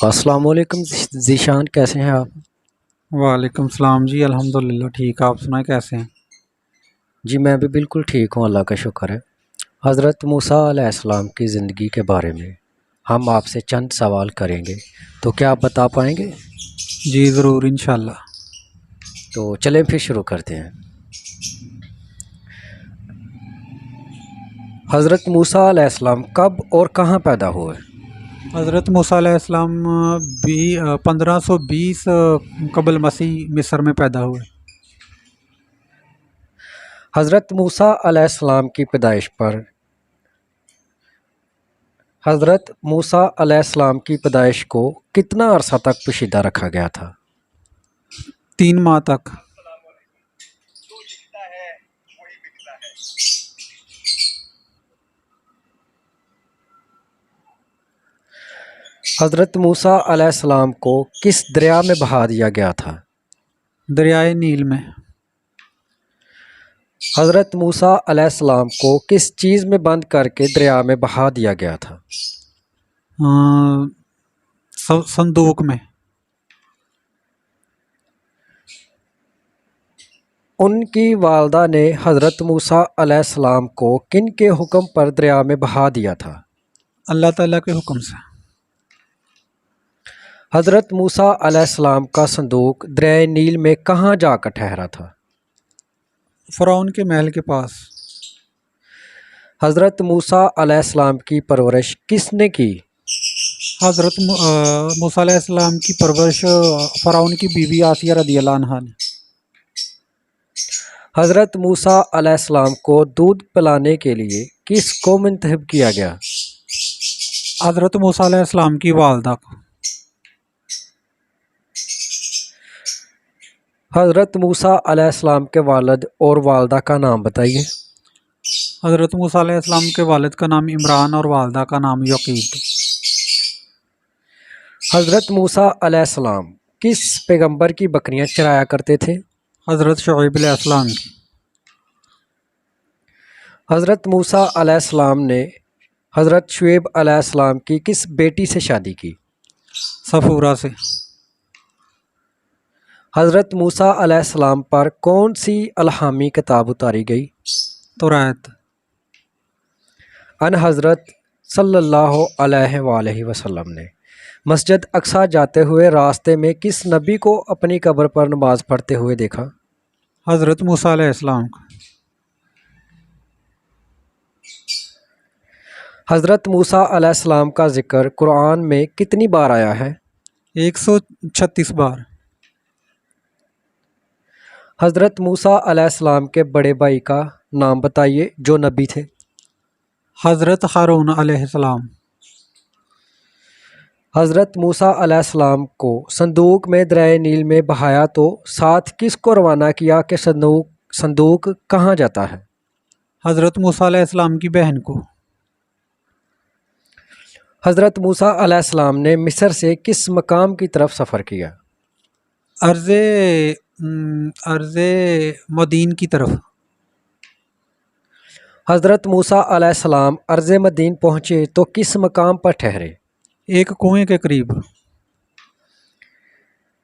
السلام علیکم ذیشان، کیسے ہیں آپ؟ وعلیکم السلام جی، الحمدللہ ٹھیک. آپ سنائیں کیسے ہیں؟ جی میں بھی بالکل ٹھیک ہوں، اللہ کا شکر ہے. حضرت موسیٰ علیہ السلام کی زندگی کے بارے میں ہم آپ سے چند سوال کریں گے، تو کیا آپ بتا پائیں گے؟ جی ضرور انشاءاللہ. تو چلیں پھر شروع کرتے ہیں. حضرت موسیٰ علیہ السلام کب اور کہاں پیدا ہوئے؟ حضرت موسیٰ علیہ السلام 1520 قبل مسیح مصر میں پیدا ہوئے. حضرت موسیٰ علیہ السلام کی پیدائش پر حضرت موسیٰ علیہ السلام کی پیدائش کو کتنا عرصہ تک پوشیدہ رکھا گیا تھا؟ 3 ماہ تک. حضرت موسیٰ علیہ السلام کو کس دریا میں بہا دیا گیا تھا؟ دریائے نیل میں. حضرت موسیٰ علیہ السلام کو کس چیز میں بند کر کے دریا میں بہا دیا گیا تھا؟ صندوق میں. ان کی والدہ نے حضرت موسیٰ علیہ السلام کو کن کے حکم پر دریا میں بہا دیا تھا؟ اللہ تعالیٰ کے حکم سے. حضرت موسیٰ علیہ السلام کا صندوق دریائے نیل میں کہاں جا کر ٹھہرا تھا؟ فرعون کے محل کے پاس. حضرت موسیٰ علیہ السلام کی پرورش کس نے کی؟ حضرت موسیٰ علیہ السلام کی پرورش فرعون کی بیوی آسیہ رضی اللہ عنہا نے. حضرت موسیٰ علیہ السلام کو دودھ پلانے کے لیے کس کو منتخب کیا گیا؟ حضرت موسیٰ علیہ السلام کی والدہ کو. حضرت موسیٰ علیہ السلام کے والد اور والدہ کا نام بتائیے. حضرت موسیٰ علیہ السلام کے والد کا نام عمران اور والدہ کا نام یقیت. حضرت موسیٰ علیہ السلام کس پیغمبر کی بکریاں چرایا کرتے تھے؟ حضرت شعیب علیہ السلام کی. حضرت موسیٰ علیہ السلام نے حضرت شعیب علیہ السلام کی کس بیٹی سے شادی کی؟ صفورہ سے. حضرت موسیٰ علیہ السلام پر کون سی الہامی کتاب اتاری گئی؟ توریت. ان حضرت صلی اللہ علیہ وآلہ وسلم نے مسجد اقصیٰ جاتے ہوئے راستے میں کس نبی کو اپنی قبر پر نماز پڑھتے ہوئے دیکھا؟ حضرت موسیٰ علیہ السلام کو. حضرت موسیٰ علیہ السلام کا ذکر قرآن میں کتنی بار آیا ہے؟ 136 بار. حضرت موسیٰ علیہ السلام کے بڑے بھائی کا نام بتائیے جو نبی تھے. حضرت ہارون علیہ السلام. حضرت موسیٰ علیہ السلام کو صندوق میں دریائے نیل میں بہایا تو ساتھ کس کو روانہ کیا کہ صندوق کہاں جاتا ہے؟ حضرت موسیٰ علیہ السلام کی بہن کو. حضرت موسیٰ علیہ السلام نے مصر سے کس مقام کی طرف سفر کیا؟ ارض مدین کی طرف. حضرت موسیٰ علیہ السلام ارض مدین پہنچے تو کس مقام پر ٹھہرے؟ ایک کنویں کے قریب.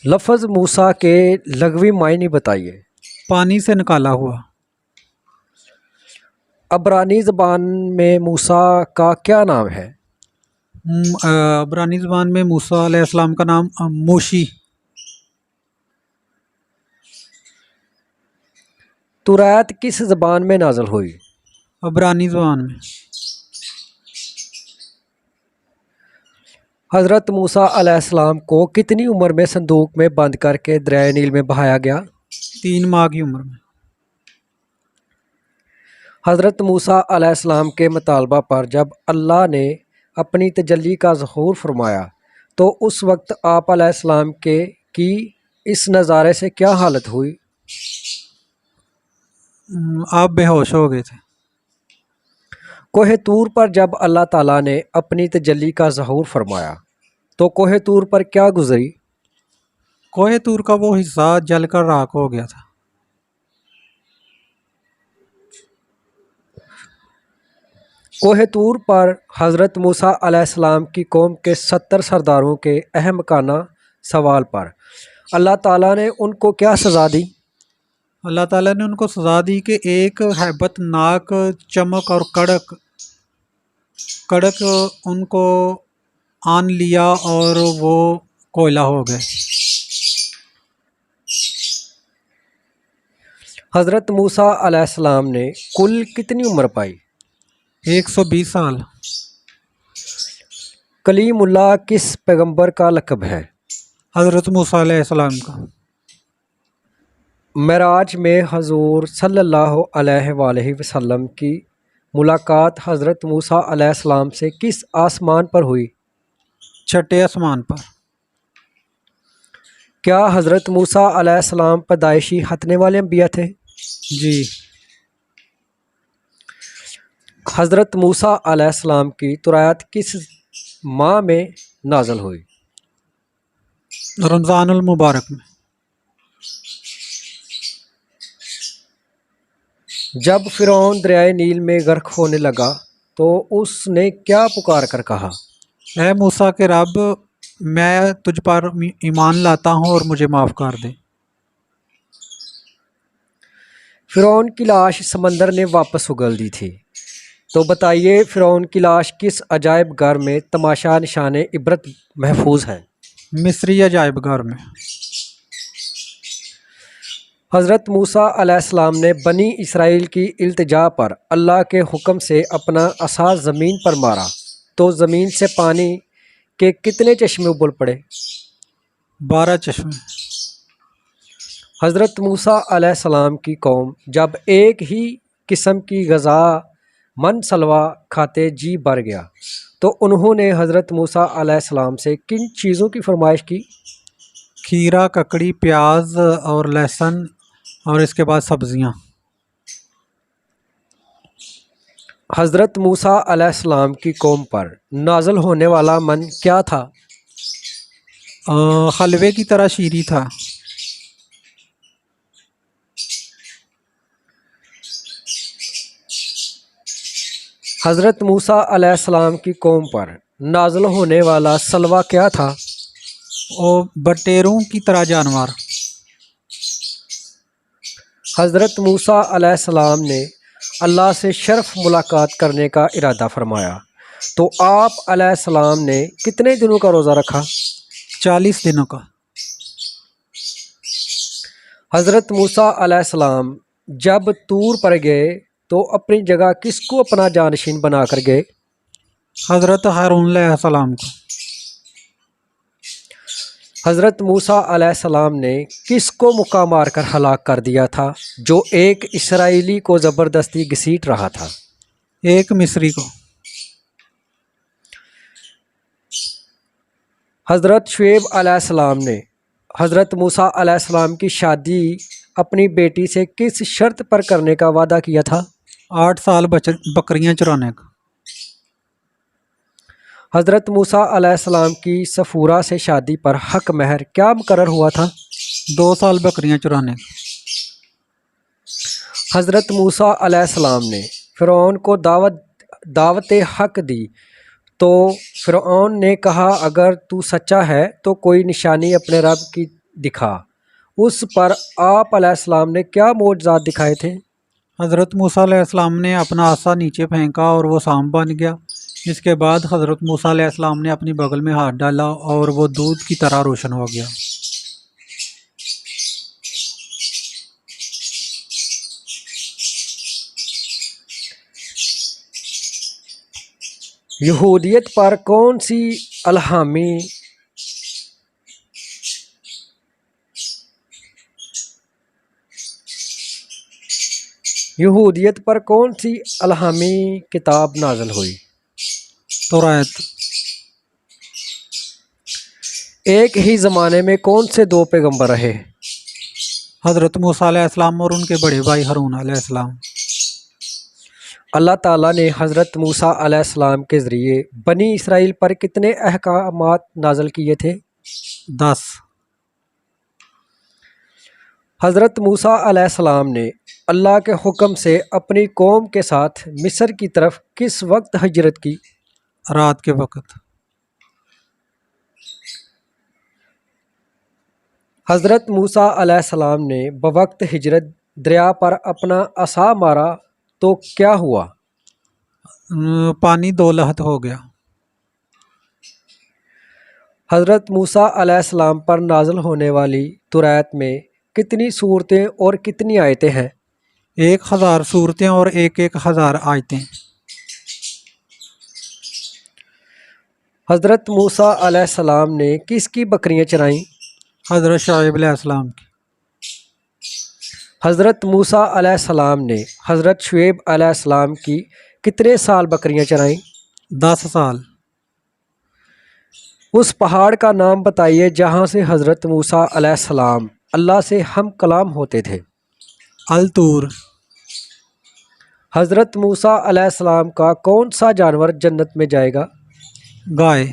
لفظ موسیٰ کے لغوی معنی بتائیے. پانی سے نکالا ہوا. عبرانی زبان میں موسیٰ کا کیا نام ہے؟ عبرانی زبان میں موسیٰ علیہ السلام کا نام موشی. توریت کس زبان میں نازل ہوئی؟ عبرانی زبان میں. حضرت موسیٰ علیہ السلام کو کتنی عمر میں صندوق میں بند کر کے دریائے نیل میں بہایا گیا؟ 3 ماہ کی عمر میں. حضرت موسیٰ علیہ السلام کے مطالبہ پر جب اللہ نے اپنی تجلی کا ظہور فرمایا تو اس وقت آپ علیہ السلام کی اس نظارے سے کیا حالت ہوئی؟ آپ بے ہوش ہو گئے تھے. کوہ طور پر جب اللہ تعالیٰ نے اپنی تجلی کا ظہور فرمایا تو کوہ طور پر کیا گزری؟ کوہ طور کا وہ حصہ جل کر راکھ ہو گیا تھا. کوہ طور پر حضرت موسیٰ علیہ السلام کی قوم کے 70 سرداروں کے احمقانہ سوال پر اللہ تعالیٰ نے ان کو کیا سزا دی؟ اللہ تعالیٰ نے ان کو سزا دی کہ ایک ہیبت ناک چمک اور کڑک ان کو آن لیا اور وہ کوئلہ ہو گئے۔ حضرت موسیٰ علیہ السلام نے کل کتنی عمر پائی؟ 120 سال۔ کلیم اللہ کس پیغمبر کا لقب ہے؟ حضرت موسیٰ علیہ السلام کا۔ معراج میں حضور صلی اللہ علیہ وآلہ وسلم کی ملاقات حضرت موسیٰ علیہ السلام سے کس آسمان پر ہوئی؟ چھٹے آسمان پر۔ کیا حضرت موسیٰ علیہ السلام پیدائشی ختنے والے انبیاء تھے؟ جی۔ حضرت موسیٰ علیہ السلام کی تورات کس ماہ میں نازل ہوئی؟ رمضان المبارک میں۔ جب فرعون دریائے نیل میں غرق ہونے لگا تو اس نے کیا پکار کر کہا؟ اے موسیٰ کے رب، میں تجھ پر ایمان لاتا ہوں اور مجھے معاف کر دے۔ فرعون کی لاش سمندر نے واپس اگل دی تھی، تو بتائیے فرعون کی لاش کس عجائب گھر میں تماشا نشان عبرت محفوظ ہے؟ مصری عجائب گھر میں۔ حضرت موسیٰ علیہ السلام نے بنی اسرائیل کی التجا پر اللہ کے حکم سے اپنا عصا زمین پر مارا تو زمین سے پانی کے کتنے چشمے ابل پڑے؟ 12 چشمے۔ حضرت موسیٰ علیہ السلام کی قوم جب ایک ہی قسم کی غذا من سلوا کھاتے جی بھر گیا تو انہوں نے حضرت موسیٰ علیہ السلام سے کن چیزوں کی فرمائش کی؟ کھیرا، ککڑی، پیاز اور لہسن اور اس کے بعد سبزیاں۔ حضرت موسیٰ علیہ السلام کی قوم پر نازل ہونے والا من کیا تھا؟ حلوے کی طرح شیریں تھا۔ حضرت موسیٰ علیہ السلام کی قوم پر نازل ہونے والا سلوا کیا تھا؟ اور بٹیروں کی طرح جانور۔ حضرت موسیٰ علیہ السلام نے اللہ سے شرف ملاقات کرنے کا ارادہ فرمایا تو آپ علیہ السلام نے کتنے دنوں کا روزہ رکھا؟ 40 دنوں کا۔ حضرت موسیٰ علیہ السلام جب طور پر گئے تو اپنی جگہ کس کو اپنا جانشین بنا کر گئے؟ حضرت ہارون علیہ السلام کو۔ حضرت موسیٰ علیہ السلام نے کس کو مکہ مار کر ہلاک کر دیا تھا جو ایک اسرائیلی کو زبردستی گھسیٹ رہا تھا؟ ایک مصری کو۔ حضرت شعیب علیہ السلام نے حضرت موسیٰ علیہ السلام کی شادی اپنی بیٹی سے کس شرط پر کرنے کا وعدہ کیا تھا؟ 8 سال بکریاں چرانے کا۔ حضرت موسیٰ علیہ السلام کی صفورہ سے شادی پر حق مہر کیا مقرر ہوا تھا؟ 2 سال بکریاں چرانے کا۔ حضرت موسیٰ علیہ السلام نے فرعون کو دعوت حق دی تو فرعون نے کہا اگر تو سچا ہے تو کوئی نشانی اپنے رب کی دکھا۔ اس پر آپ علیہ السلام نے کیا معجزات دکھائے تھے؟ حضرت موسیٰ علیہ السلام نے اپنا عصا نیچے پھینکا اور وہ سانپ بن گیا۔ اس کے بعد حضرت موسیٰ علیہ السلام نے اپنی بغل میں ہاتھ ڈالا اور وہ دودھ کی طرح روشن ہو گیا۔ یہودیت پر کون سی الہامی کتاب نازل ہوئی؟ تورات۔ ایک ہی زمانے میں کون سے 2 پیغمبر رہے؟ حضرت موسیٰ علیہ السلام اور ان کے بڑے بھائی ہارون علیہ السلام۔ اللہ تعالیٰ نے حضرت موسیٰ علیہ السلام کے ذریعے بنی اسرائیل پر کتنے احکامات نازل کیے تھے؟ 10۔ حضرت موسیٰ علیہ السلام نے اللہ کے حکم سے اپنی قوم کے ساتھ مصر کی طرف کس وقت ہجرت کی؟ رات کے وقت۔ حضرت موسیٰ علیہ السلام نے بوقت ہجرت دریا پر اپنا عصا مارا تو کیا ہوا؟ پانی 2 لحد ہو گیا۔ حضرت موسیٰ علیہ السلام پر نازل ہونے والی توریت میں کتنی صورتیں اور کتنی آیتیں ہیں؟ 1000 صورتیں اور 1000 آیتیں۔ حضرت موسیٰ علیہ السلام نے کس کی بکریاں چرائیں؟ حضرت شعیب علیہ السلام کی۔ حضرت موسیٰ علیہ السلام نے حضرت شعیب علیہ السلام کی کتنے سال بکریاں چرائیں؟ 10 سال۔ اس پہاڑ کا نام بتائیے جہاں سے حضرت موسیٰ علیہ السلام اللہ سے ہم کلام ہوتے تھے۔ الطور۔ حضرت موسیٰ علیہ السلام کا کون سا جانور جنت میں جائے گا؟ گائے۔